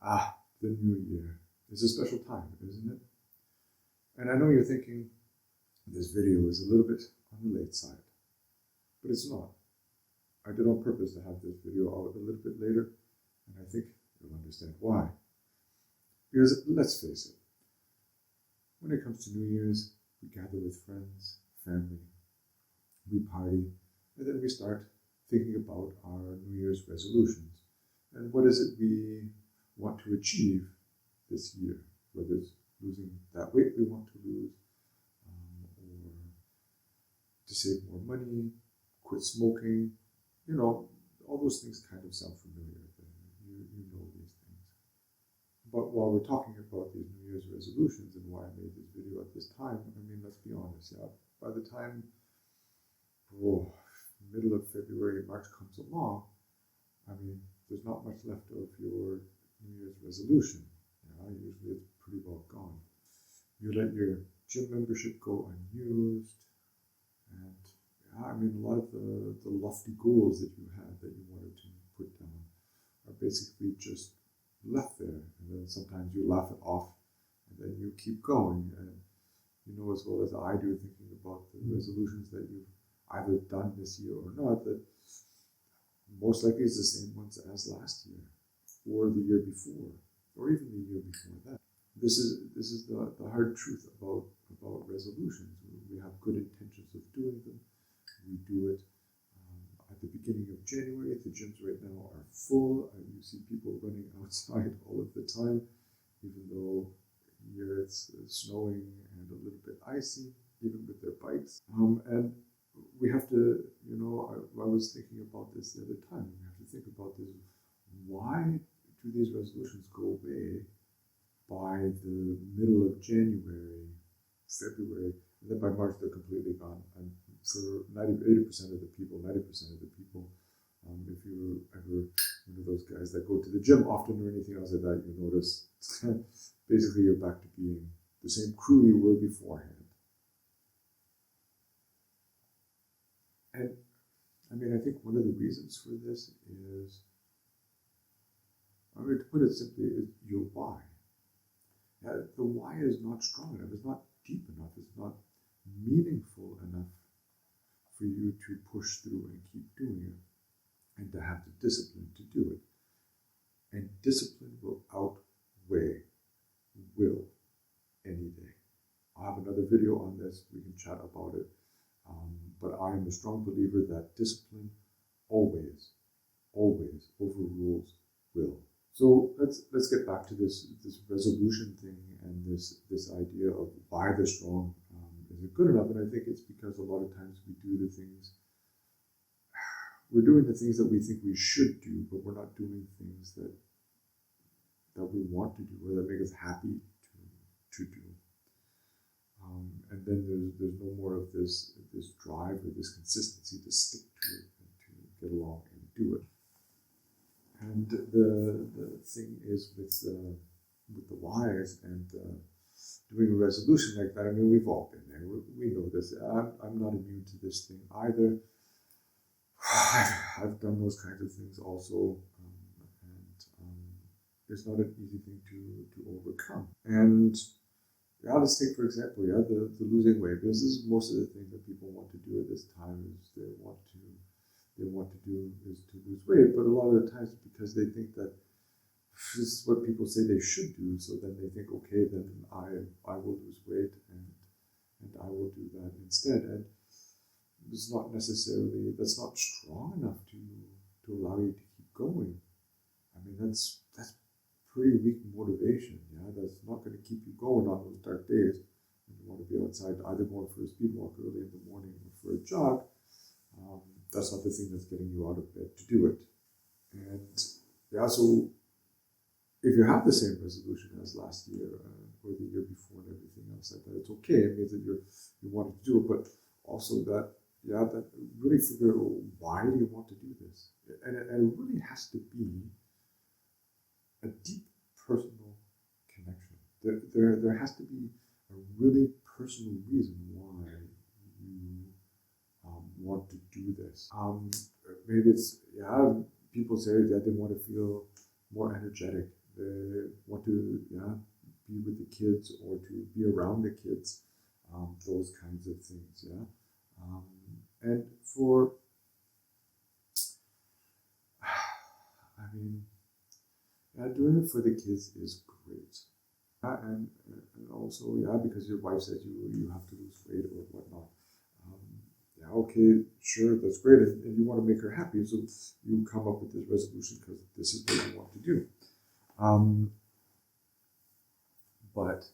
The new year. It's a special time, isn't it? And I know you're thinking this video is a little bit on the late side, but it's not. I did on purpose to have this video out a little bit later, and I think you'll understand why. Because let's face it, when it comes to New Year's, we gather with friends, family, we party, and then we start thinking about our New Year's resolutions. And what is it we want to achieve this year? Whether it's losing that weight we want to lose, or to save more money, quit smoking, all those things kind of sound familiar. You know these things. But while we're talking about these New Year's resolutions and why I made this video at this time, let's be honest, by the time middle of February, March comes along, there's not much left of your New Year's resolution. Usually it's pretty well gone. You let your gym membership go unused, and a lot of the lofty goals that you had that you wanted to put down are basically just left there, and then sometimes you laugh it off, and then you keep going. And you know as well as I do, thinking about the resolutions that you've either done this year or not, that most likely is the same ones as last year, or the year before, or even the year before that. This is the hard truth about resolutions. We have good intentions of doing them. We do it at the beginning of January. The gyms right now are full. You see people running outside all of the time, even though here it's snowing and a little bit icy, even with their bikes. And we have to, I was thinking about this the other time. We have to think about this. Why do these resolutions go away by the middle of January, February, and then by March they're completely gone? And for 80% of the people, if you're ever one of those guys that go to the gym often or anything else like that, you notice basically you're back to being the same crew you were beforehand. And I think one of the reasons for this is, to put it simply, is your why. The why is not strong enough, it's not deep enough, it's not meaningful enough for you to push through and keep doing it, and to have the discipline to do it. And discipline will outweigh will any day. I'll have another video on this, we can chat about it. But I am a strong believer that discipline always overrules will. So let's get back to this resolution thing and this idea of why the strong isn't good enough. And I think it's because a lot of times we're doing the things that we think we should do, but we're not doing things that we want to do or that make us happy to do. And then there's no more of this drive or this consistency to stick to it and to get along and do it. And the thing is with the whys and doing a resolution like that. We've all been there. We know this. I'm not immune to this thing either. I've done those kinds of things also, and it's not an easy thing to overcome. And let's take for example, the losing weight. This is most of the things that people want to do at this time is they want to do is to lose weight, but a lot of the times because they think that this is what people say they should do, so then they think, okay, then I will lose weight and I will do that instead. And it's not necessarily, that's not strong enough to allow you to keep going. That's pretty weak motivation. That's not going to keep you going on those dark days when you want to be outside, either going for a speed walk early in the morning or for a jog. That's not the thing that's getting you out of bed to do it. And so if you have the same resolution as last year or the year before and everything else like that, it's okay. It means that you wanted to do it, but also that really figure out, why do you want to do this? And it really has to be a deep personal connection. There has to be a really personal reason why you want to do this. Maybe it's, people say that they want to feel more energetic. they want to be with the kids or to be around the kids, those kinds of things. And for, I mean, doing it for the kids is great. And also, because your wife says you have to lose weight or whatnot. Okay, sure, that's great. And you want to make her happy, so you come up with this resolution because this is what you want to do. But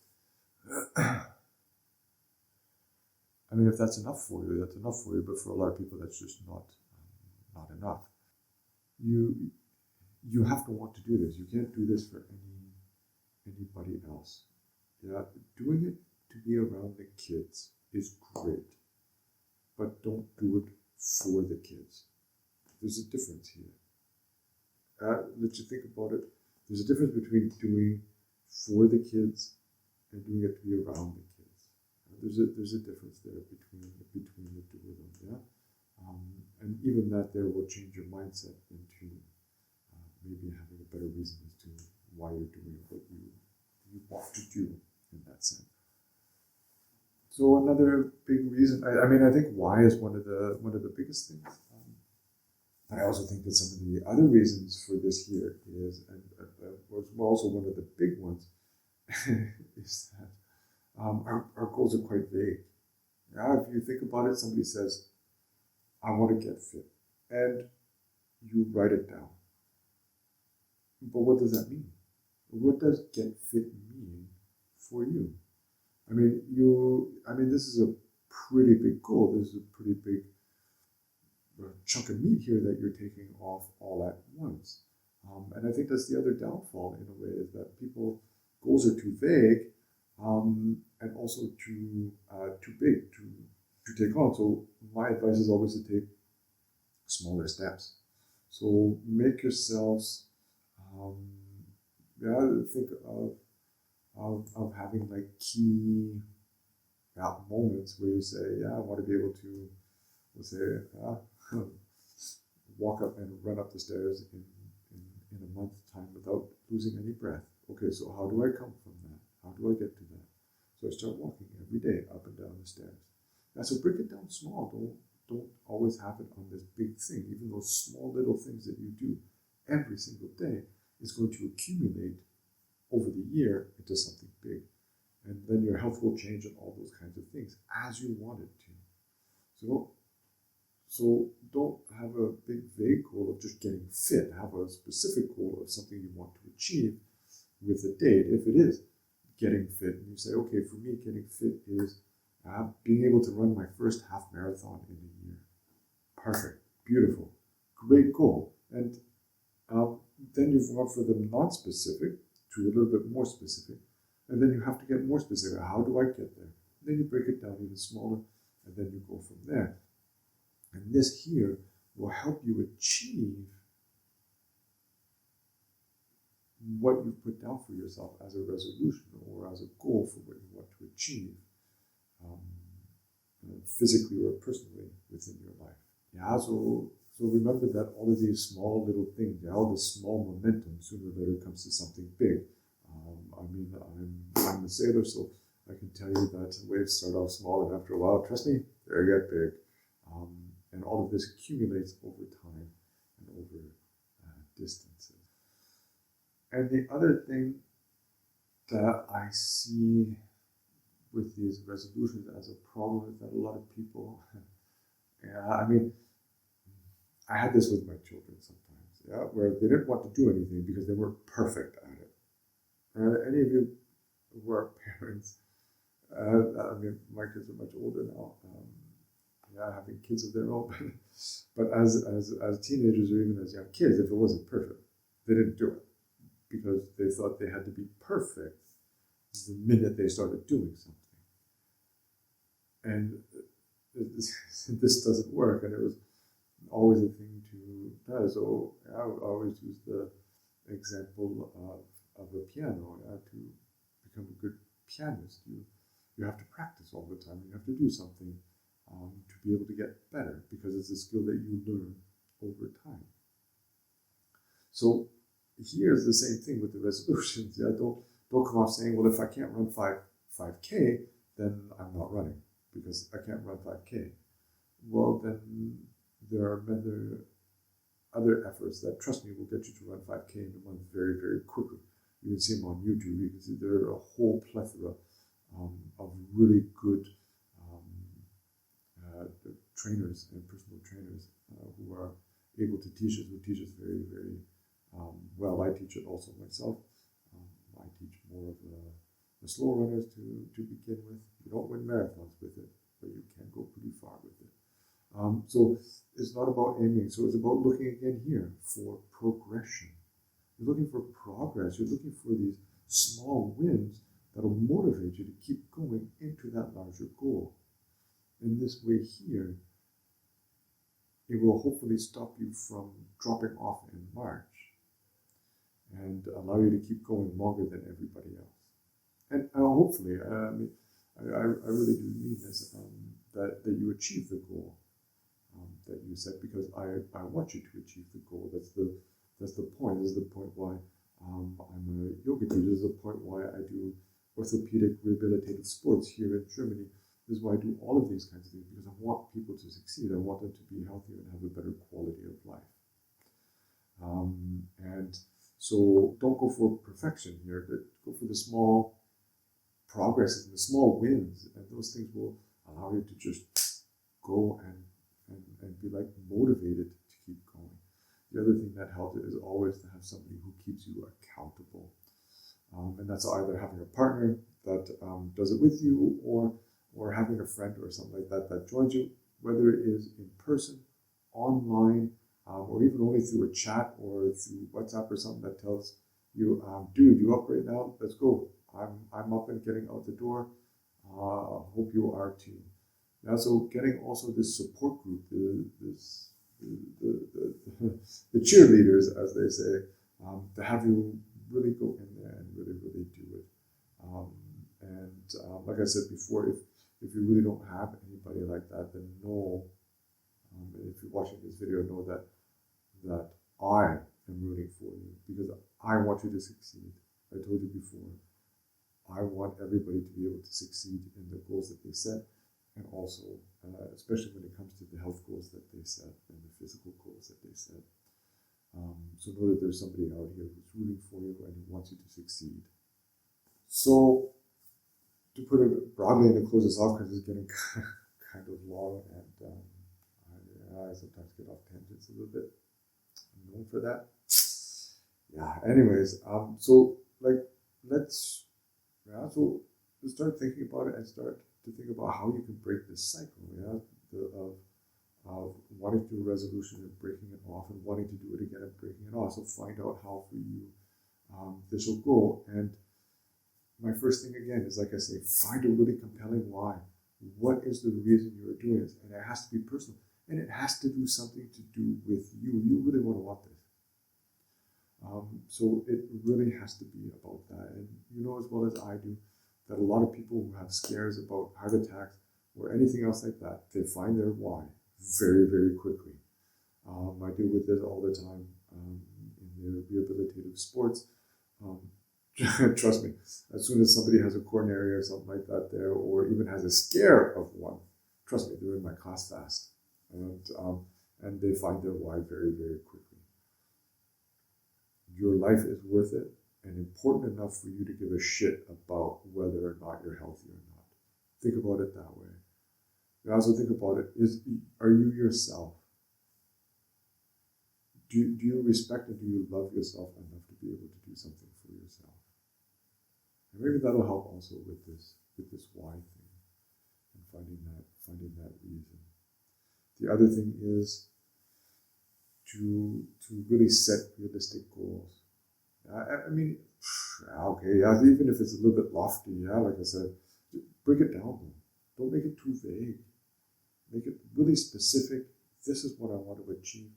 I mean, if that's enough for you, that's enough for you. But for a lot of people, that's just not enough. You have to want to do this. You can't do this for anybody else. Doing it to be around the kids is great, but don't do it for the kids. There's a difference here. Let you think about it. There's a difference between doing for the kids and doing it to be around the kids. There's a difference there between the two of them. And even that there will change your mindset into maybe having a better reason as to why you're doing what you want to do in that sense. So another big reason, I think why is one of the biggest things. But I also think that some of the other reasons for this here is, and was also one of the big ones, is that our goals are quite vague. If you think about it, somebody says, I want to get fit, and you write it down. But what does that mean? What does get fit mean for you? This is a pretty big goal. This is a pretty big chunk of meat here that you're taking off all at once. And I think that's the other downfall in a way, is that goals are too vague, and also too big to take on. So my advice is always to take smaller steps. So make yourselves think of having like key moments where you say, I want to be able to, let's say, walk up and run up the stairs in a month's time without losing any breath. Okay, so how do I come from that? How do I get to that? So I start walking every day up and down the stairs. So break it down small. Don't always have it on this big thing. Even those small little things that you do every single day is going to accumulate over the year into something big. And then your health will change and all those kinds of things as you want it to. So don't have a big vague goal of just getting fit. Have a specific goal of something you want to achieve with a date. If it is getting fit, and you say, okay, for me, getting fit is being able to run my first half marathon in a year. Perfect, beautiful, great goal. And then you've gone for the non-specific to a little bit more specific. And then you have to get more specific. How do I get there? And then you break it down even smaller, and then you go from there. And this here will help you achieve what you put down for yourself as a resolution or as a goal for what you want to achieve, physically or personally within your life. So remember that all of these small little things, all this small momentum, sooner or later comes to something big. I'm a sailor, so I can tell you that waves start off small, and after a while, trust me, they get big. And all of this accumulates over time and over distances. And the other thing that I see with these resolutions as a problem is that a lot of people, I had this with my children sometimes, where they didn't want to do anything because they weren't perfect at it. Any of you who are parents, my kids are much older now, having kids of their own, but as teenagers or even as young kids, if it wasn't perfect, they didn't do it because they thought they had to be perfect the minute they started doing something. And this doesn't work, and it was always a thing to do. So I would always use the example of a piano. To become a good pianist, you have to practice all the time. You have to do something to be able to get better, because it's a skill that you learn over time. So here's the same thing with the resolutions. Yeah, don't come off saying, well, if I can't run 5K, then I'm not running because I can't run 5K. Well, then there are other efforts that, trust me, will get you to run 5K in a month very, very quickly. You can see them on YouTube. You can see there are a whole plethora of really good trainers and personal trainers who are able to teach us, who teach us very, very well. I teach it also myself. I teach more of the slow runners to begin with. You don't win marathons with it, but you can go pretty far with it. So it's not about aiming. So it's about looking again here for progression. You're looking for progress. You're looking for these small wins that will motivate you to keep going into that larger goal. In this way here, it will hopefully stop you from dropping off in March and allow you to keep going longer than everybody else. And hopefully, I really do mean this, that you achieve the goal that you set, because I want you to achieve the goal. That's the point. This is the point why I'm a yoga teacher. This is the point why I do orthopedic rehabilitative sports here in Germany. This is why I do all of these kinds of things, because I want people to succeed. I want them to be healthier and have a better quality of life. And so don't go for perfection here. Go for the small progress and the small wins, and those things will allow you to just go and be like motivated to keep going. The other thing that helps is always to have somebody who keeps you accountable. And that's either having a partner that does it with you, or having a friend or something like that that joins you, whether it is in person, online, or even only through a chat or through WhatsApp or something that tells you, dude, you up right now? Let's go. I'm up and getting out the door. Hope you are too. Yeah, so getting also this support group, the cheerleaders, as they say, to have you really go in there and really, really do it. Like I said before, if you really don't have anybody like that, then know, if you're watching this video, know that I am rooting for you, because I want you to succeed. I told you before, I want everybody to be able to succeed in the goals that they set, and also, especially when it comes to the health goals that they set and the physical goals that they set. So know that there's somebody out here who's rooting for you and who wants you to succeed. So, to put it broadly and to close this off, because it's getting kind of long, and I sometimes get off tangents a little bit. I'm known for that. Yeah. Anyways, so let's start thinking about it and start to think about how you can break this cycle. Yeah, of wanting to do a resolution and breaking it off, and wanting to do it again and breaking it off. So find out how for you this will go. And my first thing again is, like I say, find a really compelling why. What is the reason you are doing this? And it has to be personal. And it has to do something to do with you. You really want this. So it really has to be about that. And you know as well as I do that a lot of people who have scares about heart attacks or anything else like that, they find their why very, very quickly. I deal with this all the time in the rehabilitative sports. Trust me, as soon as somebody has a coronary or something like that there, or even has a scare of one, trust me, they're in my class fast. And they find their why very, very quickly. Your life is worth it and important enough for you to give a shit about whether or not you're healthy or not. Think about it that way. You also think about it, are you yourself? Do you respect and do you love yourself enough to be able to do something for yourself? And maybe that'll help also with this why thing and finding that reason. The other thing is to really set realistic goals. I mean, okay, yeah, even if it's a little bit lofty, yeah, like I said, break it down. Don't make it too vague. Make it really specific. This is what I want to achieve.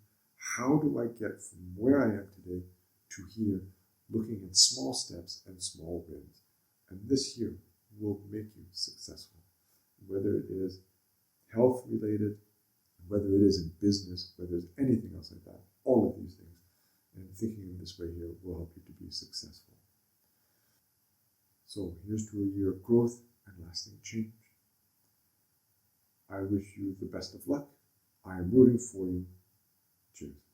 How do I get from where I am today to here, looking at small steps and small wins? And this here will make you successful, whether it is health related, whether it is in business, whether it's anything else like that, all of these things. And thinking in this way here will help you to be successful. So here's to a year of growth and lasting change. I wish you the best of luck. I am rooting for you. Cheers.